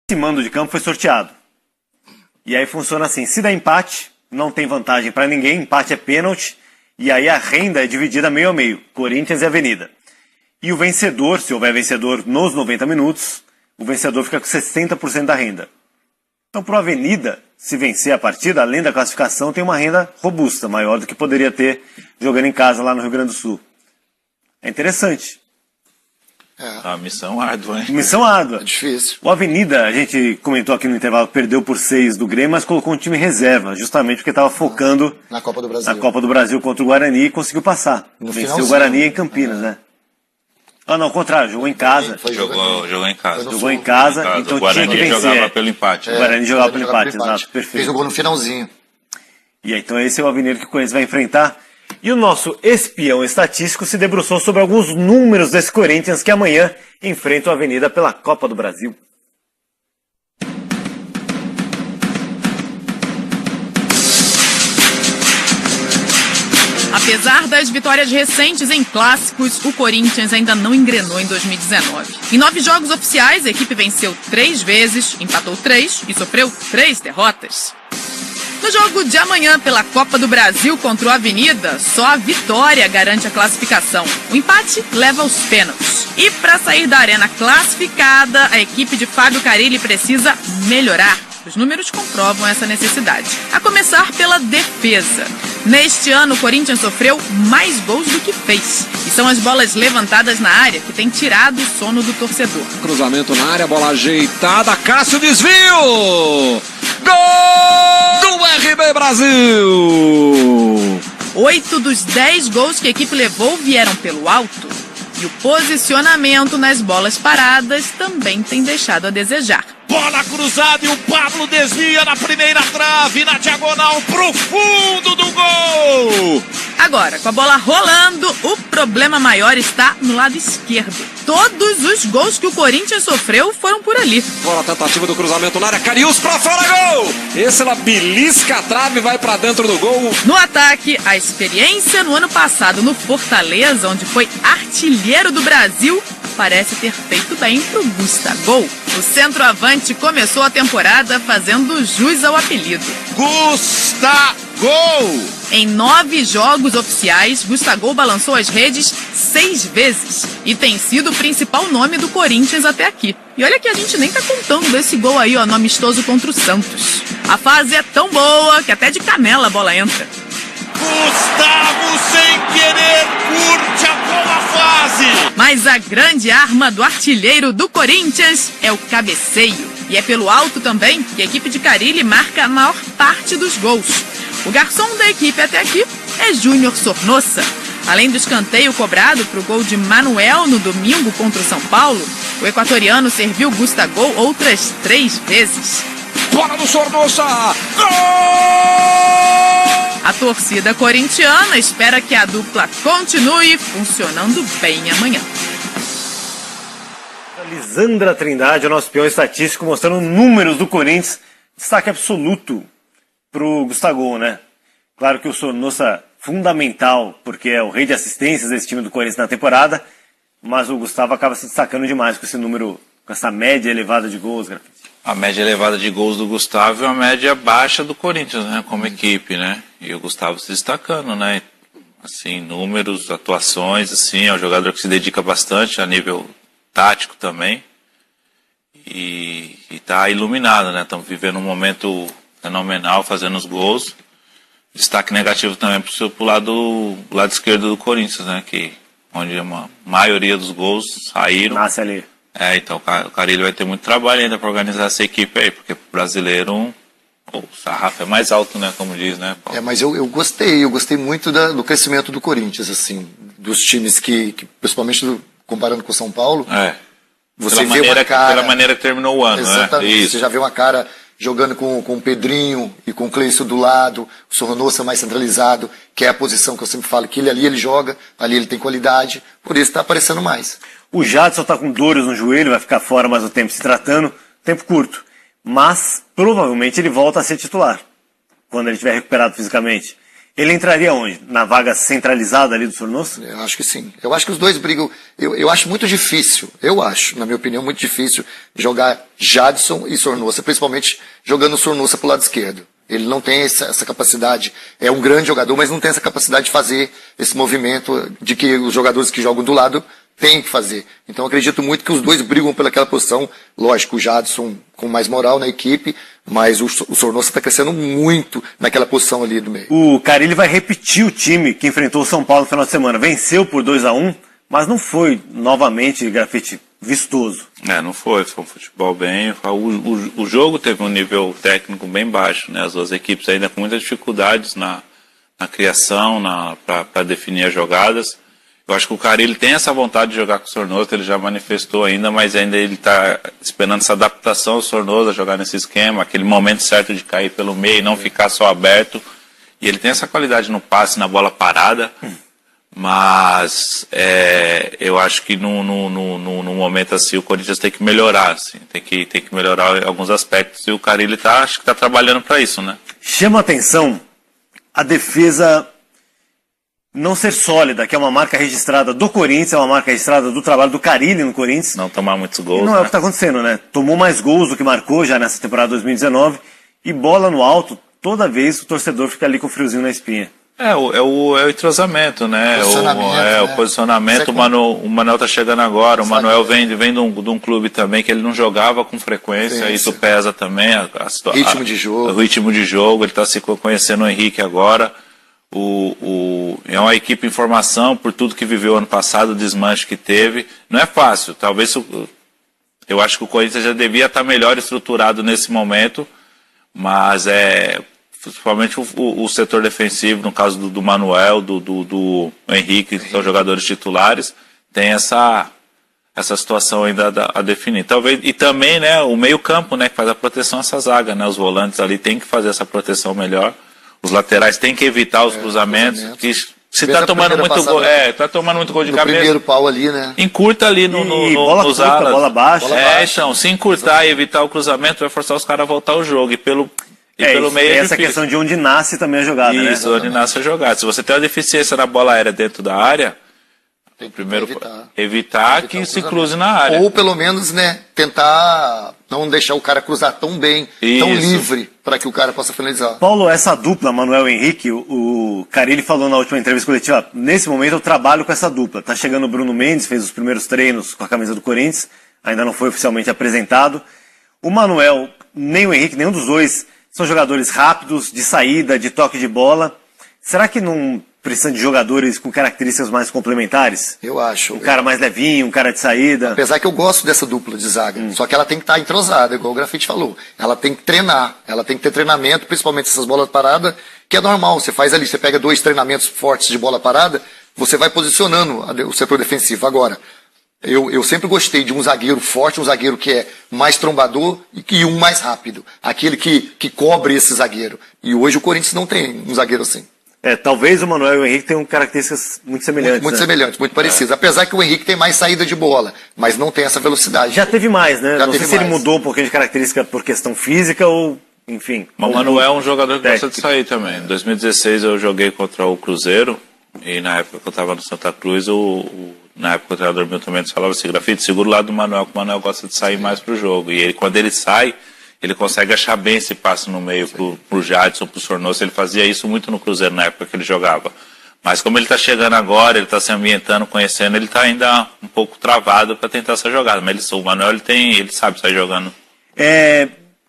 Esse mando de campo foi sorteado. E aí funciona assim, se dá empate, não tem vantagem para ninguém, empate é pênalti, e aí a renda é dividida meio a meio, Corinthians e Avenida. E o vencedor, se houver vencedor nos 90 minutos, o vencedor fica com 60% da renda. Então, para o Avenida, se vencer a partida, além da classificação, tem uma renda robusta, maior do que poderia ter jogando em casa lá no Rio Grande do Sul. É interessante. É uma missão árdua, hein? Missão árdua. É difícil. O Avenida, a gente comentou aqui no intervalo, perdeu por 6 do Grêmio, mas colocou um time reserva, justamente porque estava focando na Copa do Brasil. Na Copa do Brasil contra o Guarani e conseguiu passar. Venceu o Guarani em Campinas, né? Ah, não, ao contrário, jogou em casa. Jogou em casa. Jogou em casa, então tinha que vencer. O Guarani jogava pelo empate. O Guarani jogava pelo empate, exato, perfeito. Fez o gol no finalzinho. E aí, então esse é o Avenida que o Corinthians vai enfrentar. E o nosso espião estatístico se debruçou sobre alguns números desse Corinthians que amanhã enfrenta o Avenida pela Copa do Brasil. Apesar das vitórias recentes em clássicos, o Corinthians ainda não engrenou em 2019. Em 9 jogos oficiais, a equipe venceu 3 vezes, empatou 3 e sofreu 3 derrotas. No jogo de amanhã pela Copa do Brasil contra o Avenida, só a vitória garante a classificação. O empate leva aos pênaltis. E para sair da arena classificada, a equipe de Fábio Carille precisa melhorar. Os números comprovam essa necessidade. A começar pela defesa. Neste ano, o Corinthians sofreu mais gols do que fez. E são as bolas levantadas na área que têm tirado o sono do torcedor. Cruzamento na área, bola ajeitada, Cássio desvio! Gol do RB Brasil! 8 dos 10 gols que a equipe levou vieram pelo alto. E o posicionamento nas bolas paradas também tem deixado a desejar. Bola cruzada e o Pablo desvia na primeira trave, na diagonal pro fundo do gol! Agora, com a bola rolando, o problema maior está no lado esquerdo. Todos os gols que o Corinthians sofreu foram por ali. Agora a tentativa do cruzamento na área, Cariús pra fora, gol! Esse ela belisca a trave e vai pra dentro do gol. No ataque, a experiência no ano passado no Fortaleza, onde foi artilheiro do Brasil, parece ter feito bem pro Gustavo. O centroavante começou a temporada fazendo jus ao apelido. Gustavo! Em 9 jogos oficiais, Gustavo balançou as redes 6 vezes e tem sido o principal nome do Corinthians até aqui. E olha que a gente nem tá contando desse gol aí, ó, no amistoso contra o Santos. A fase é tão boa que até de canela a bola entra. Gustavo, sem querer, curte a boa fase! Mas a grande arma do artilheiro do Corinthians é o cabeceio. E é pelo alto também que a equipe de Carille marca a maior parte dos gols. O garçom da equipe até aqui é Júnior Sornosa. Além do escanteio cobrado para o gol de Manuel no domingo contra o São Paulo, o equatoriano serviu Gustavo outras 3 vezes. Bola do Sornosa! Gol! A torcida corintiana espera que a dupla continue funcionando bem amanhã. Lisandra Trindade, o nosso peão estatístico, mostrando números do Corinthians. Destaque absoluto pro Gustavo, né? Claro que o Sornosa fundamental, porque é o rei de assistências desse time do Corinthians na temporada, mas o Gustavo acaba se destacando demais com esse número, com essa média elevada de gols, Grafite. A média elevada de gols do Gustavo é a média baixa do Corinthians, né? Como equipe, né? E o Gustavo se destacando, né? Assim, números, atuações, assim, é um jogador que se dedica bastante a nível tático também. E tá iluminado, né? Estamos vivendo um momento fenomenal, fazendo os gols. Destaque negativo também pro lado esquerdo do Corinthians, né? Onde a maioria dos gols saíram. Nasce ali. Então o Carille vai ter muito trabalho ainda para organizar essa equipe aí, porque o brasileiro, o sarrafo é mais alto, né? Como diz, né, Paulo? Mas eu gostei muito do crescimento do Corinthians, assim, dos times que principalmente comparando com o São Paulo. Você vê uma cara... Pela maneira que terminou o ano, exatamente, né? Isso. Você já vê uma cara jogando com o Pedrinho e com o Cleison do lado, o Sornosa mais centralizado, que é a posição que eu sempre falo, que ele joga, ali ele tem qualidade, por isso está aparecendo mais. O Jadson está com dores no joelho, vai ficar fora mais um tempo se tratando, tempo curto, mas provavelmente ele volta a ser titular, quando ele estiver recuperado fisicamente. Ele entraria onde? Na vaga centralizada ali do Sornosa? Eu acho que sim. Eu acho que os dois brigam. Eu acho muito difícil, na minha opinião, muito difícil jogar Jadson e Sornosa, principalmente jogando o Sornosa pro lado esquerdo. Ele não tem essa capacidade, é um grande jogador, mas não tem essa capacidade de fazer esse movimento de que os jogadores que jogam do lado têm que fazer. Então eu acredito muito que os dois brigam pelaquela posição. Lógico, o Jadson com mais moral na equipe, mas o Sornosa está crescendo muito naquela posição ali do meio. O Carille vai repetir o time que enfrentou o São Paulo no final de semana. Venceu por 2-1, mas não foi novamente, Grafite, vistoso. Não foi um futebol bem. O jogo teve um nível técnico bem baixo, né? As duas equipes ainda com muitas dificuldades na criação, para definir as jogadas. Eu acho que o Carille tem essa vontade de jogar com o Sornosa, ele já manifestou ainda, mas ainda ele está esperando essa adaptação ao Sornosa, jogar nesse esquema, aquele momento certo de cair pelo meio e não ficar só aberto. E ele tem essa qualidade no passe, na bola parada, mas eu acho que num momento assim o Corinthians tem que melhorar, assim, tem que melhorar alguns aspectos, e o Carille acho que está trabalhando para isso, né? Chama atenção a defesa não ser sólida, que é uma marca registrada do Corinthians, é uma marca registrada do trabalho do Carille no Corinthians. Não tomar muitos gols, e não é o que está acontecendo, né? Tomou mais gols do que marcou já nessa temporada 2019, e bola no alto, toda vez o torcedor fica ali com o friozinho na espinha. É o entrosamento, né? O posicionamento. O Manuel tá chegando agora. O Manuel vem de um clube também que ele não jogava com frequência. Isso pesa também. Ritmo de jogo. O ritmo de jogo. Ele está se conhecendo o Henrique agora. É uma equipe em formação por tudo que viveu ano passado, o desmanche que teve. Não é fácil. Talvez eu acho que o Corinthians já devia estar melhor estruturado nesse momento, mas principalmente o setor defensivo, no caso do Manuel, do Henrique, que são jogadores titulares, tem essa situação ainda a definir. Talvez, e também, né, o meio-campo, né, que faz a proteção a essa zaga, né, os volantes ali tem que fazer essa proteção melhor. Os laterais têm que evitar os cruzamentos. Que se está tomando muito gol, tá tomando muito gol de cabeça. Primeiro pau ali, né? Encurta ali nos alas. Bola baixa. Então, se encurtar e evitar o cruzamento, vai forçar os caras a voltar ao jogo. E pelo meio essa questão de onde nasce também a jogada, Isso, onde nasce a jogada. Se você tem uma deficiência na bola aérea dentro da área, tem que primeiro evitar que se cruze na área. Ou pelo menos, né, tentar não deixar o cara cruzar tão bem, tão livre, para que o cara possa finalizar. Paulo, essa dupla, Manuel e Henrique, o Carille falou na última entrevista coletiva, nesse momento eu trabalho com essa dupla. Tá chegando o Bruno Mendes, fez os primeiros treinos com a camisa do Corinthians, ainda não foi oficialmente apresentado. O Manuel, nem o Henrique, nenhum dos dois são jogadores rápidos, de saída, de toque de bola. Será que não precisa de jogadores com características mais complementares? Eu acho. Um cara mais levinho, um cara de saída. Apesar que eu gosto dessa dupla de zaga. Só que ela tem que estar entrosada, igual o Grafite falou. Ela tem que treinar. Ela tem que ter treinamento, principalmente essas bolas paradas, que é normal. Você faz ali, você pega 2 treinamentos fortes de bola parada, você vai posicionando o setor defensivo. Agora, eu sempre gostei de um zagueiro forte, um zagueiro que é mais trombador e um mais rápido. Aquele que cobre esse zagueiro. E hoje o Corinthians não tem um zagueiro assim. Talvez o Manuel e o Henrique tenham características muito semelhantes. Muito semelhantes, muito parecidas. Apesar que o Henrique tem mais saída de bola, mas não tem essa velocidade. Já teve mais, né? Não sei se ele mais. Mudou um pouquinho de característica por questão física ou, enfim. O Manuel é um jogador que gosta de sair também. Em 2016 eu joguei contra o Cruzeiro, e na época que eu estava no Santa Cruz, na época o treinador Milton Mendes falava assim: Grafite, segura o lado do Manuel, que o Manuel gosta de sair mais pro jogo. E quando ele sai, ele consegue achar bem esse passe no meio pro Jadson, pro Sornosa. Ele fazia isso muito no Cruzeiro na época que ele jogava. Mas como ele está chegando agora, ele está se ambientando, conhecendo, ele está ainda um pouco travado para tentar essa jogada. Mas o Manuel ele sabe sair jogando.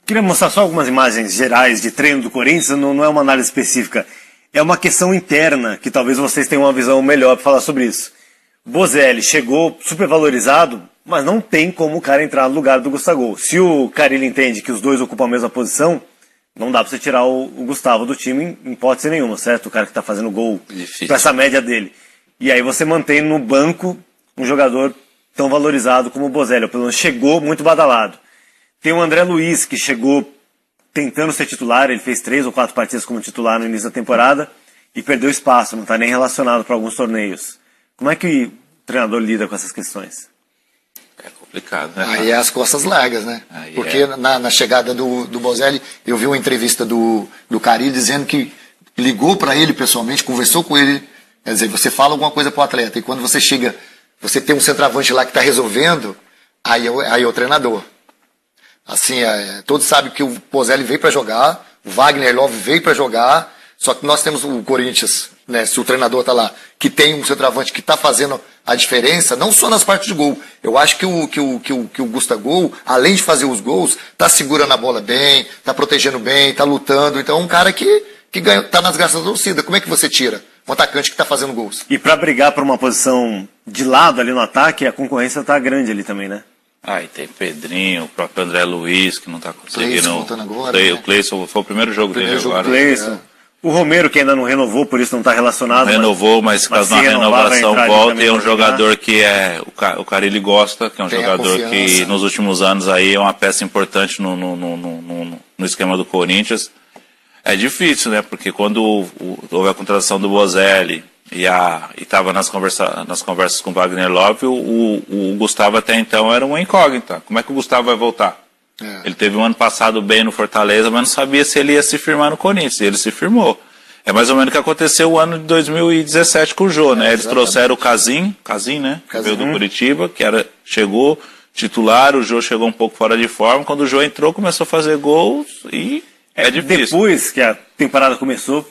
Queria mostrar só algumas imagens gerais de treino do Corinthians, não é uma análise específica. É uma questão interna, que talvez vocês tenham uma visão melhor para falar sobre isso. Bozelli chegou super valorizado, mas não tem como o cara entrar no lugar do Gustavo. Se o Carille entende que os dois ocupam a mesma posição, não dá pra você tirar o Gustavo do time em hipótese nenhuma, certo? O cara que tá fazendo gol com essa média dele. E aí você mantém no banco um jogador tão valorizado como o Bozelli, ou pelo menos chegou muito badalado. Tem o André Luiz, que chegou tentando ser titular, ele fez 3 ou 4 partidas como titular no início da temporada e perdeu espaço, não tá nem relacionado para alguns torneios. Como é que o treinador lida com essas questões? É complicado, né? Aí é as costas largas, né? Porque na chegada do Bozelli, eu vi uma entrevista do Carille dizendo que ligou para ele pessoalmente, conversou com ele. Quer dizer, você fala alguma coisa pro atleta, e quando você chega, você tem um centroavante lá que está resolvendo, aí é o treinador. Assim, todos sabem que o Bozelli veio para jogar, o Wagner Love veio para jogar, só que nós temos o Corinthians, né, se o treinador está lá, que tem um centroavante que está fazendo a diferença, não só nas partes de gol. Eu acho que o Gustavo, além de fazer os gols, está segurando a bola bem, está protegendo bem, está lutando. Então é um cara que está nas graças da torcida. Como é que você tira um atacante que está fazendo gols? E para brigar por uma posição de lado ali no ataque, a concorrência está grande ali também, né? E tem Pedrinho, o próprio André Luiz, que não está conseguindo. Agora, O Cleison foi o primeiro jogo dele agora. Cleison. O Romero, que ainda não renovou, por isso não está relacionado. Renovou, mas caso na renovação volta, e é um jogador que o Carille gosta, que é um jogador que nos últimos anos aí é uma peça importante no esquema do Corinthians. É difícil, né? Porque quando houve a contratação do Bozelli e estava nas conversas com o Wagner Love, o Gustavo até então era uma incógnita. Como é que o Gustavo vai voltar? Ele teve um ano passado bem no Fortaleza, mas não sabia se ele ia se firmar no Corinthians, e ele se firmou. É mais ou menos o que aconteceu o ano de 2017 com o Jô, né? Eles trouxeram o Casim, né? Que veio do Curitiba, chegou titular, o Jô chegou um pouco fora de forma, quando o Jô entrou, começou a fazer gols e é difícil. Depois que a temporada começou,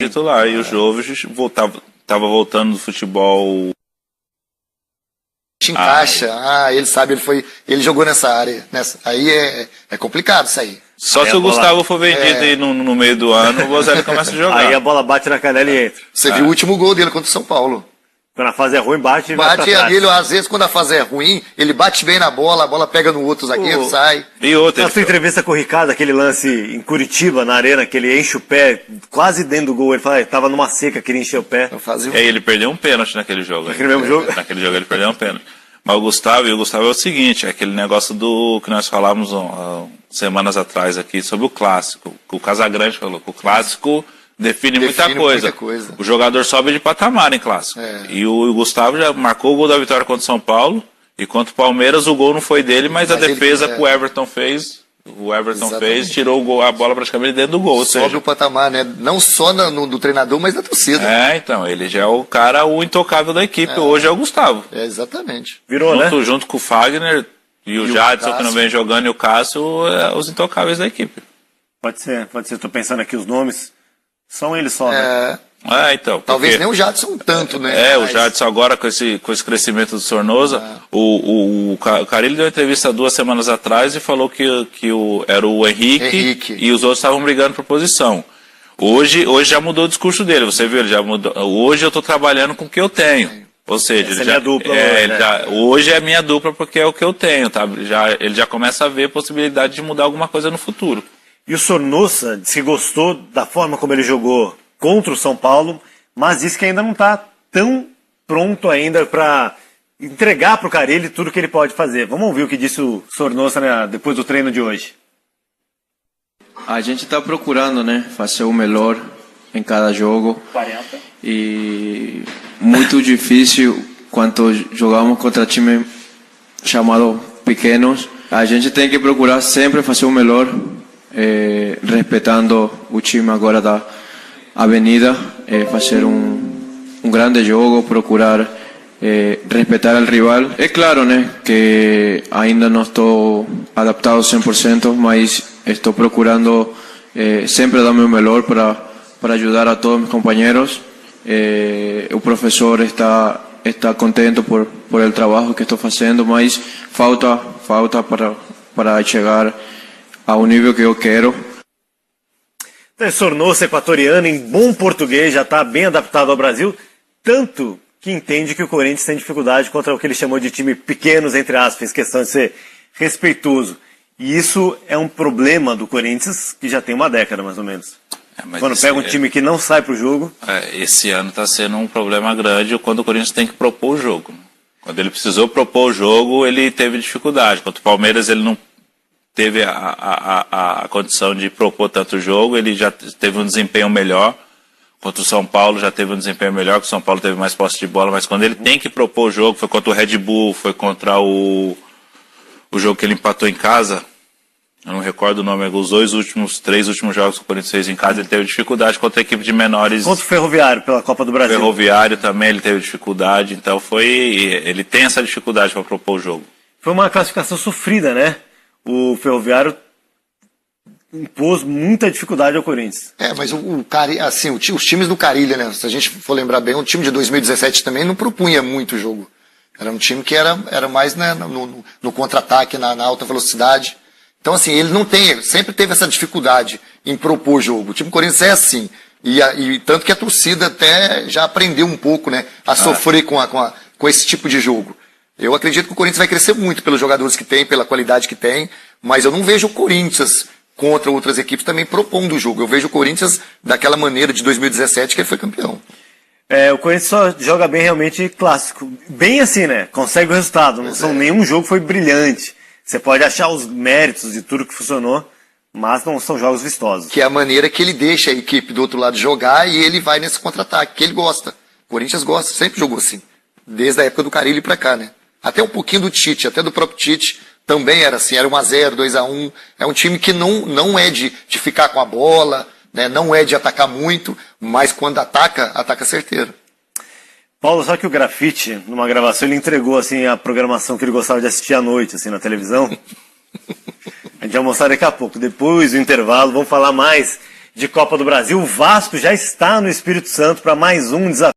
titular, e o Jô estava voltando do futebol. Encaixa, ele sabe, ele jogou nessa área. Aí é complicado isso aí. Só se o Gustavo for vendido aí no meio do ano, o Bozelli começa a jogar. Aí a bola bate na canela e entra. Você viu o último gol dele contra o São Paulo. Quando a fase é ruim, bate ele, às vezes, quando a fase é ruim, ele bate bem na bola, a bola pega no outro zagueiro, sai. E outra. Na sua entrevista com o Ricardo, aquele lance em Curitiba, na arena, que ele enche o pé, quase dentro do gol, ele fala, tava numa seca, queria encher o pé. Ele perdeu um pênalti naquele jogo. Naquele mesmo jogo? Naquele jogo ele perdeu um pênalti. Mas o Gustavo é o seguinte, é aquele negócio que nós falamos semanas atrás aqui sobre o clássico. O Casagrande falou que o clássico define muita coisa. O jogador sobe de patamar em clássico. E o Gustavo já marcou o gol da vitória contra o São Paulo. E contra o Palmeiras o gol não foi dele, mas a defesa que o Everton fez. Tirou a bola praticamente dentro do gol. Sobe o patamar, né? Não só do treinador, mas da torcida. Então, ele já é o intocável da equipe. Hoje é o Gustavo. Exatamente. Virou, né? Junto com o Fagner e o Jadson, que não vem jogando, e o Cássio, os intocáveis da equipe. Pode ser. Estou pensando aqui os nomes. São eles só, né? Então. Talvez nem o Jadson tanto, né? O Jadson agora com esse crescimento do Sornosa. O Carille deu uma entrevista 2 semanas atrás e falou que era o Henrique e os outros estavam brigando por posição. Hoje já mudou o discurso dele, você viu? Ele já mudou. Hoje eu estou trabalhando com o que eu tenho. Ou seja, essa é minha dupla. Hoje é minha dupla porque é o que eu tenho, tá? Ele já começa a ver a possibilidade de mudar alguma coisa no futuro. E o Sornosa disse que gostou da forma como ele jogou contra o São Paulo, mas disse que ainda não está tão pronto ainda para entregar para o Carille tudo que ele pode fazer. Vamos ouvir o que disse o Sornosa depois do treino de hoje. A gente está procurando, né, fazer o melhor em cada jogo. 40. E muito difícil quando jogamos contra times chamados pequenos. A gente tem que procurar sempre fazer o melhor, respeitando o time agora da Avenida, fazer um grande jogo, procurar respeitar o rival. É claro, né, que ainda não estou adaptado 100%, mas estou procurando sempre dar o meu melhor para ajudar a todos meus companheiros. O professor está contente por o trabalho que estou fazendo, mas falta para chegar ao nível que eu quero. Sornosa, equatoriano, em bom português, já está bem adaptado ao Brasil, tanto que entende que o Corinthians tem dificuldade contra o que ele chamou de time pequenos, entre aspas, questão de ser respeitoso. E isso é um problema do Corinthians que já tem uma década, mais ou menos. Quando pega um time que não sai para o jogo... Esse ano está sendo um problema grande quando o Corinthians tem que propor o jogo. Quando ele precisou propor o jogo, ele teve dificuldade. Contra o Palmeiras, ele não teve a condição de propor tanto jogo, ele já teve um desempenho melhor. Contra o São Paulo já teve um desempenho melhor, porque o São Paulo teve mais posse de bola, mas quando ele tem que propor o jogo, foi contra o Red Bull, foi contra o jogo que ele empatou em casa, Eu não recordo o nome, os 3 últimos jogos que o Corinthians fez em casa, ele teve dificuldade contra a equipe de menores. Contra o Ferroviário pela Copa do Brasil. Ferroviário também ele teve dificuldade, então ele tem essa dificuldade para propor o jogo. Foi uma classificação sofrida, né? O Ferroviário impôs muita dificuldade ao Corinthians. Mas os times do Carilha, né? Se a gente for lembrar bem, o time de 2017 também não propunha muito jogo. Era um time que era mais, né, no contra-ataque, na alta velocidade. Então, assim, ele sempre teve essa dificuldade em propor jogo. O time do Corinthians é assim. E tanto que a torcida até já aprendeu um pouco, né, a sofrer com esse tipo de jogo. Eu acredito que o Corinthians vai crescer muito pelos jogadores que tem, pela qualidade que tem, mas eu não vejo o Corinthians contra outras equipes também propondo o jogo. Eu vejo o Corinthians daquela maneira de 2017 que ele foi campeão. O Corinthians só joga bem realmente clássico. Bem assim, né? Consegue o resultado. Nenhum jogo foi brilhante. Você pode achar os méritos de tudo que funcionou, mas não são jogos vistosos. Que é a maneira que ele deixa a equipe do outro lado jogar e ele vai nesse contra-ataque, que ele gosta. O Corinthians gosta, sempre jogou assim. Desde a época do Carilli pra cá, né? Até um pouquinho do Tite, até do próprio Tite, também era assim, era 1-0, 2-1. É um time que não é de ficar com a bola, né? Não é de atacar muito, mas quando ataca certeiro. Paulo, só que o Grafite, numa gravação, ele entregou assim, a programação que ele gostava de assistir à noite, assim, na televisão. A gente vai mostrar daqui a pouco. Depois do intervalo, vamos falar mais de Copa do Brasil. O Vasco já está no Espírito Santo para mais um desafio.